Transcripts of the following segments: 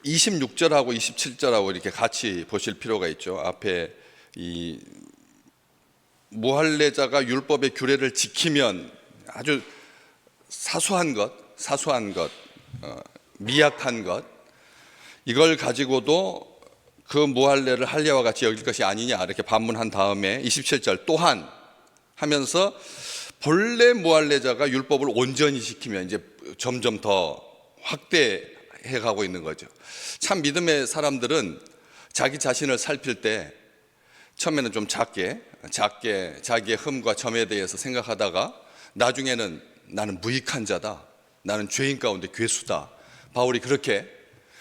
26절하고 27절하고 이렇게 같이 보실 필요가 있죠. 앞에 이 무할례자가 율법의 규례를 지키면 아주 사소한 것, 미약한 것, 이걸 가지고도 그 무할례를 할례와 같이 여길 것이 아니냐 이렇게 반문한 다음에 27절 또한 하면서 본래 무할례자가 율법을 온전히 지키면 이제 점점 더 확대해 가고 있는 거죠. 참 믿음의 사람들은 자기 자신을 살필 때 처음에는 좀 작게 자기의 흠과 점에 대해서 생각하다가 나중에는 나는 무익한 자다, 나는 죄인 가운데 괴수다. 바울이 그렇게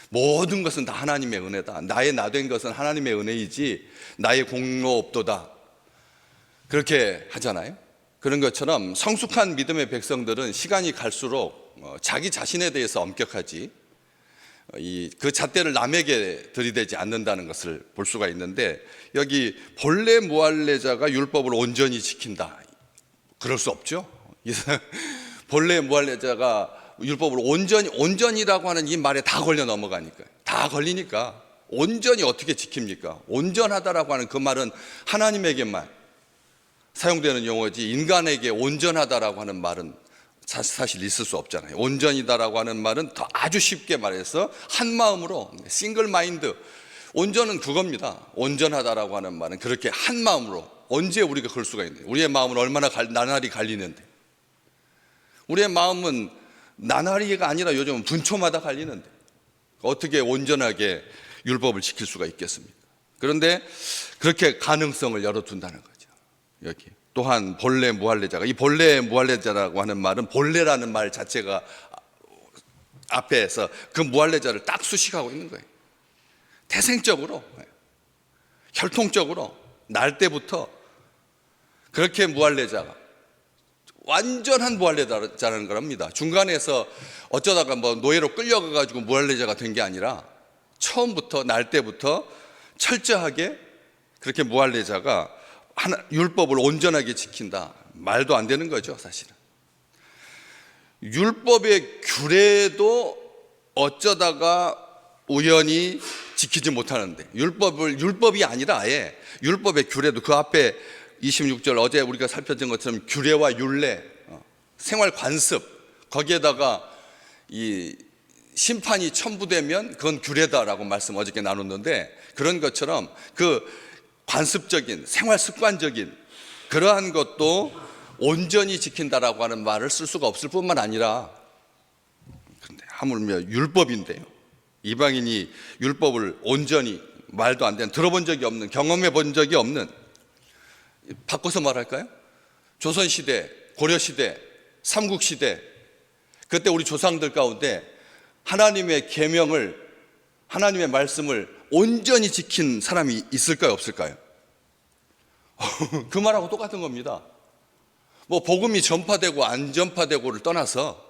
모든 것은 다 하나님의 은혜다, 나의 나된 것은 하나님의 은혜이지 나의 공로 없도다, 그렇게 하잖아요. 그런 것처럼 성숙한 믿음의 백성들은 시간이 갈수록 자기 자신에 대해서 엄격하지 그 잣대를 남에게 들이대지 않는다는 것을 볼 수가 있는데, 여기 본래 무할례자가 율법을 온전히 지킨다, 그럴 수 없죠. 본래 무할례자가 율법을 온전이라고 하는 이 말에 다 걸려 넘어가니까요. 다 걸리니까 온전히 어떻게 지킵니까? 온전하다라고 하는 그 말은 하나님에게만 사용되는 용어지 인간에게 온전하다라고 하는 말은 사실 있을 수 없잖아요. 온전이다라고 하는 말은 더 아주 쉽게 말해서 한 마음으로, 싱글 마인드, 온전은 그겁니다. 온전하다라고 하는 말은 그렇게 한 마음으로. 언제 우리가 그럴 수가 있는데, 우리의 마음은 얼마나 나날이 갈리는데, 우리의 마음은 나날이가 아니라 요즘은 분초마다 갈리는데 어떻게 온전하게 율법을 지킬 수가 있겠습니까? 그런데 그렇게 가능성을 열어둔다는 거죠. 여기 또한 본래 무할례자가, 이 본래 무할례자라고 하는 말은 본래라는 말 자체가 앞에서 그 무할례자를 딱 수식하고 있는 거예요. 태생적으로, 혈통적으로 날 때부터 그렇게 무할례자가, 완전한 무할례자라는 겁니다. 중간에서 어쩌다가 노예로 끌려가가지고 무할례자가 된 게 아니라 처음부터 날 때부터 철저하게 그렇게 무할례자가 율법을 온전하게 지킨다, 말도 안 되는 거죠. 사실은 율법의 규례도 어쩌다가 우연히 지키지 못하는데, 율법이 아니라 아예 율법의 규례도, 그 앞에 26절 어제 우리가 살펴본 것처럼 규례와 율례, 생활 관습, 거기에다가 이 심판이 첨부되면 그건 규례다라고 말씀 어저께 나눴는데, 그런 것처럼 그 관습적인 생활 습관적인 그러한 것도 온전히 지킨다라고 하는 말을 쓸 수가 없을 뿐만 아니라, 근데 하물며 율법인데요, 이방인이 율법을 온전히, 말도 안 되는, 들어본 적이 없는, 경험해 본 적이 없는, 바꿔서 말할까요? 조선시대, 고려시대, 삼국시대, 그때 우리 조상들 가운데 하나님의 계명을, 하나님의 말씀을 온전히 지킨 사람이 있을까요, 없을까요? 그 말하고 똑같은 겁니다. 복음이 전파되고 안 전파되고를 떠나서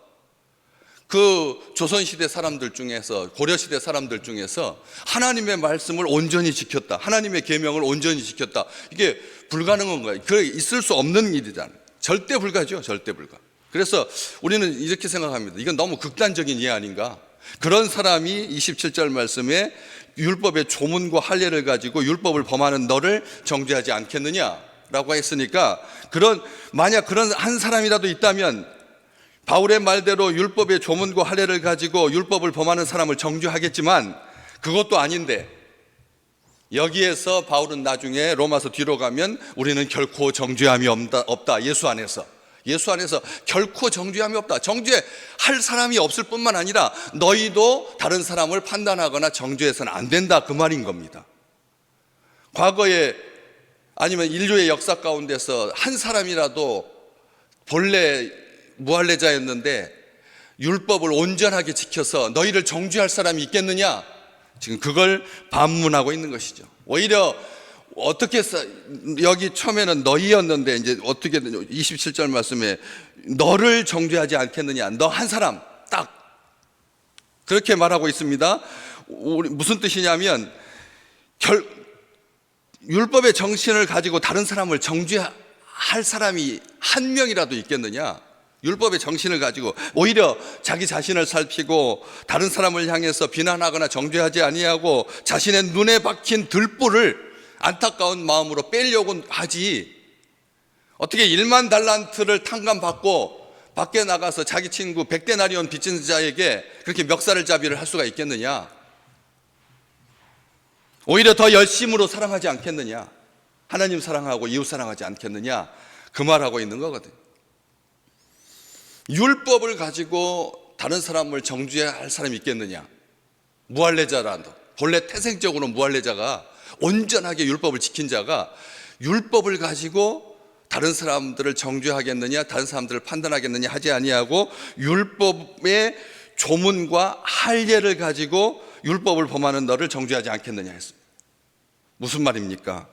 그 조선시대 사람들 중에서, 고려시대 사람들 중에서 하나님의 말씀을 온전히 지켰다, 하나님의 계명을 온전히 지켰다, 이게 불가능한 거예요. 그게 있을 수 없는 일이잖아요. 절대 불가죠, 절대 불가. 그래서 우리는 이렇게 생각합니다. 이건 너무 극단적인 이해 아닌가? 그런 사람이 27절 말씀에 율법의 조문과 할례를 가지고 율법을 범하는 너를 정죄하지 않겠느냐라고 했으니까, 만약 그런 한 사람이라도 있다면 바울의 말대로 율법의 조문과 할례를 가지고 율법을 범하는 사람을 정죄하겠지만, 그것도 아닌데 여기에서 바울은 나중에 로마서 뒤로 가면 우리는 결코 정죄함이 없다. 예수 안에서 결코 정죄함이 없다. 정죄할 사람이 없을 뿐만 아니라 너희도 다른 사람을 판단하거나 정죄해서는 안 된다, 그 말인 겁니다. 과거에 아니면 인류의 역사 가운데서 한 사람이라도 본래 무할례자였는데 율법을 온전하게 지켜서 너희를 정죄할 사람이 있겠느냐? 지금 그걸 반문하고 있는 것이죠. 오히려 어떻게 여기 처음에는 너희였는데 이제 어떻게 27절 말씀에 너를 정죄하지 않겠느냐, 너 한 사람 딱 그렇게 말하고 있습니다. 무슨 뜻이냐면 율법의 정신을 가지고 다른 사람을 정죄할 사람이 한 명이라도 있겠느냐? 율법의 정신을 가지고 오히려 자기 자신을 살피고 다른 사람을 향해서 비난하거나 정죄하지 아니하고 자신의 눈에 박힌 들보를 안타까운 마음으로 빼려고 하지, 어떻게 1만 달란트를 탕감받고 밖에 나가서 자기 친구 100데나리온 빚진 자에게 그렇게 멱살잡이를 할 수가 있겠느냐? 오히려 더 열심으로 사랑하지 않겠느냐? 하나님 사랑하고 이웃 사랑하지 않겠느냐? 그 말하고 있는 거거든. 율법을 가지고 다른 사람을 정죄해야 할 사람이 있겠느냐? 무할례자라도, 본래 태생적으로 무할례자가 온전하게 율법을 지킨 자가 율법을 가지고 다른 사람들을 정죄하겠느냐, 다른 사람들을 판단하겠느냐 하지 아니하고 율법의 조문과 할례를 가지고 율법을 범하는 너를 정죄하지 않겠느냐 했습니다. 무슨 말입니까?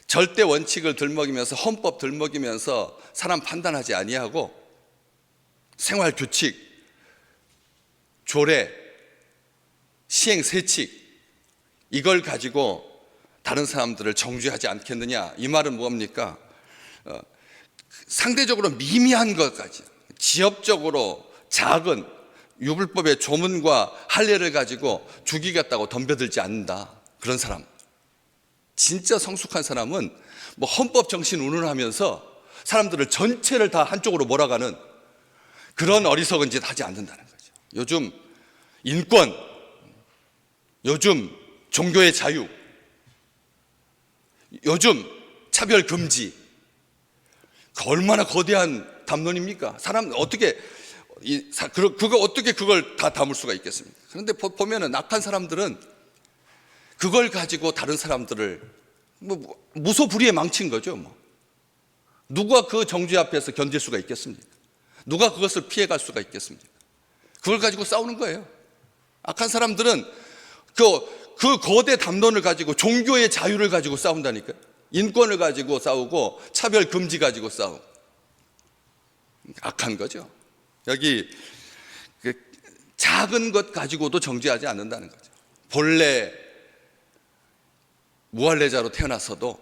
절대 원칙을 들먹이면서, 헌법 들먹이면서 사람 판단하지 아니하고 생활 규칙, 조례, 시행 세칙, 이걸 가지고 다른 사람들을 정죄하지 않겠느냐, 이 말은 뭡니까? 상대적으로 미미한 것까지, 지엽적으로 작은 율법의 조문과 할례를 가지고 죽이겠다고 덤벼들지 않는다. 그런 사람, 진짜 성숙한 사람은 뭐 헌법 정신 운운하면서 사람들을 전체를 다 한쪽으로 몰아가는 그런 어리석은 짓 하지 않는다는 거죠. 요즘 인권, 요즘 종교의 자유, 요즘 차별 금지, 얼마나 거대한 담론입니까? 사람 어떻게 그거 어떻게 그걸 다 담을 수가 있겠습니까? 그런데 보면은 악한 사람들은 그걸 가지고 다른 사람들을 뭐 무소불위에 망친 거죠. 뭐 누가 그 정죄 앞에서 견딜 수가 있겠습니까? 누가 그것을 피해갈 수가 있겠습니까? 그걸 가지고 싸우는 거예요. 악한 사람들은 그 거대 담론을 가지고 종교의 자유를 가지고 싸운다니까요. 인권을 가지고 싸우고 차별 금지 가지고 싸우고, 악한 거죠. 여기 작은 것 가지고도 정죄하지 않는다는 거죠. 본래 무할례자로 태어났어도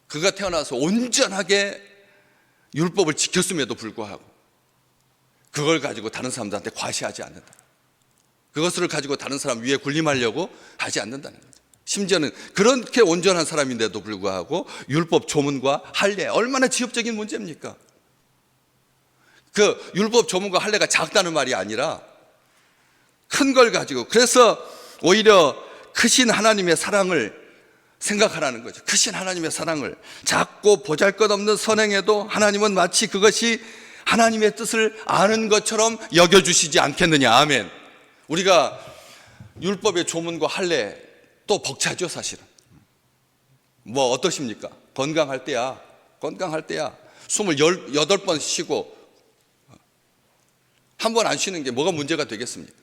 그가 태어나서 온전하게 율법을 지켰음에도 불구하고 그걸 가지고 다른 사람들한테 과시하지 않는다. 그것을 가지고 다른 사람 위에 군림하려고 하지 않는다는 거죠. 심지어는 그렇게 온전한 사람인데도 불구하고 율법 조문과 할례, 얼마나 지엽적인 문제입니까? 그 율법 조문과 할례가 작다는 말이 아니라 큰 걸 가지고, 그래서 오히려 크신 하나님의 사랑을 생각하라는 거죠. 크신 하나님의 사랑을, 작고 보잘것없는 선행에도 하나님은 마치 그것이 하나님의 뜻을 아는 것처럼 여겨주시지 않겠느냐. 아멘. 우리가 율법의 조문과 할례 또 벅차죠. 사실은 뭐 어떠십니까? 건강할 때야 28번 쉬고 한 번 안 쉬는 게 뭐가 문제가 되겠습니까?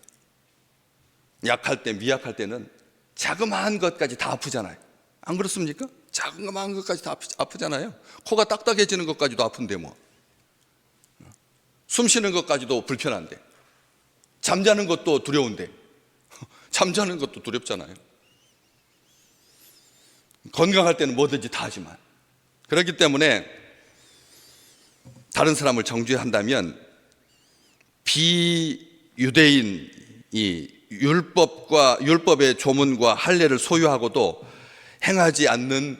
약할 때, 미약할 때는 자그마한 것까지 다 아프잖아요. 안 그렇습니까? 자그마한 것까지 다 아프잖아요. 코가 딱딱해지는 것까지도 아픈데 뭐, 숨 쉬는 것까지도 불편한데, 잠자는 것도 두려운데, 잠자는 것도 두렵잖아요. 건강할 때는 뭐든지 다 하지만, 그렇기 때문에 다른 사람을 정죄한다면 비유대인이 율법의 조문과 할례를 소유하고도 행하지 않는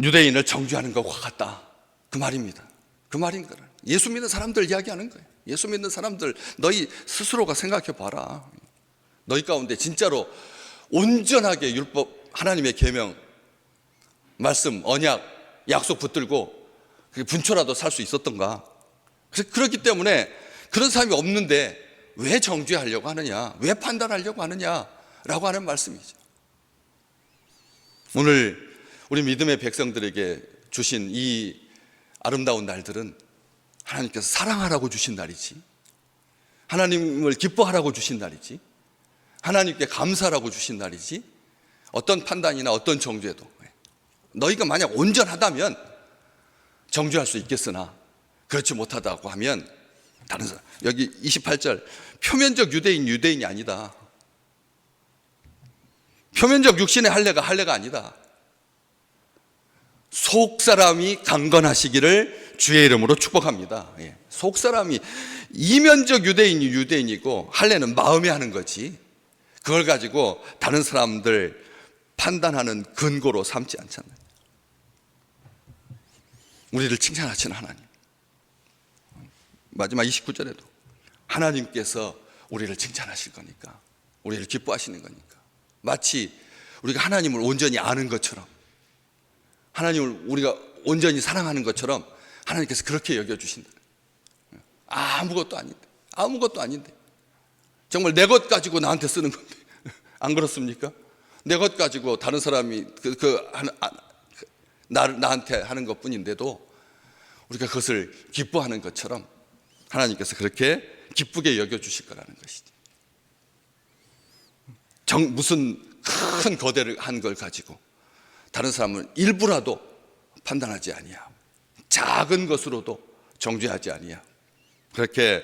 유대인을 정죄하는 것과 같다, 그 말입니다. 그 말인 거라. 예수 믿는 사람들 이야기하는 거예요. 예수 믿는 사람들, 너희 스스로가 생각해 봐라. 너희 가운데 진짜로 온전하게 율법, 하나님의 계명, 말씀, 언약, 약속 붙들고 분초라도 살 수 있었던가? 그렇기 때문에 그런 사람이 없는데 왜 정죄하려고 하느냐, 왜 판단하려고 하느냐라고 하는 말씀이죠. 오늘 우리 믿음의 백성들에게 주신 이 아름다운 날들은 하나님께서 사랑하라고 주신 날이지, 하나님을 기뻐하라고 주신 날이지, 하나님께 감사하라고 주신 날이지, 어떤 판단이나 어떤 정죄도 너희가 만약 온전하다면 정죄할 수 있겠으나 그렇지 못하다고 하면 다른 사람, 여기 28절, 표면적 유대인이 아니다. 표면적 육신의 할례가 아니다. 속 사람이 강건하시기를 주의 이름으로 축복합니다. 예. 속 사람이 이면적 유대인이 유대인이고 할례는 마음에 하는 거지. 그걸 가지고 다른 사람들 판단하는 근거로 삼지 않잖아요. 우리를 칭찬하시는 하나님. 마지막 29절에도 하나님께서 우리를 칭찬하실 거니까, 우리를 기뻐하시는 거니까, 마치 우리가 하나님을 온전히 아는 것처럼, 하나님을 우리가 온전히 사랑하는 것처럼 하나님께서 그렇게 여겨주신다. 아무것도 아닌데 정말 내 것 가지고 나한테 쓰는 건데 안 그렇습니까? 내 것 가지고 다른 사람이 나한테 하는 것뿐인데도 우리가 그것을 기뻐하는 것처럼 하나님께서 그렇게 기쁘게 여겨주실 거라는 것이지. 무슨 큰 거대한 걸 가지고 다른 사람은 일부라도 판단하지 아니하고 작은 것으로도 정죄하지 아니하고 그렇게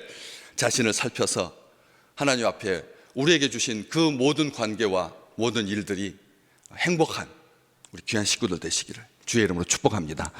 자신을 살펴서 하나님 앞에 우리에게 주신 그 모든 관계와 모든 일들이 행복한 우리 귀한 식구들 되시기를 주의 이름으로 축복합니다.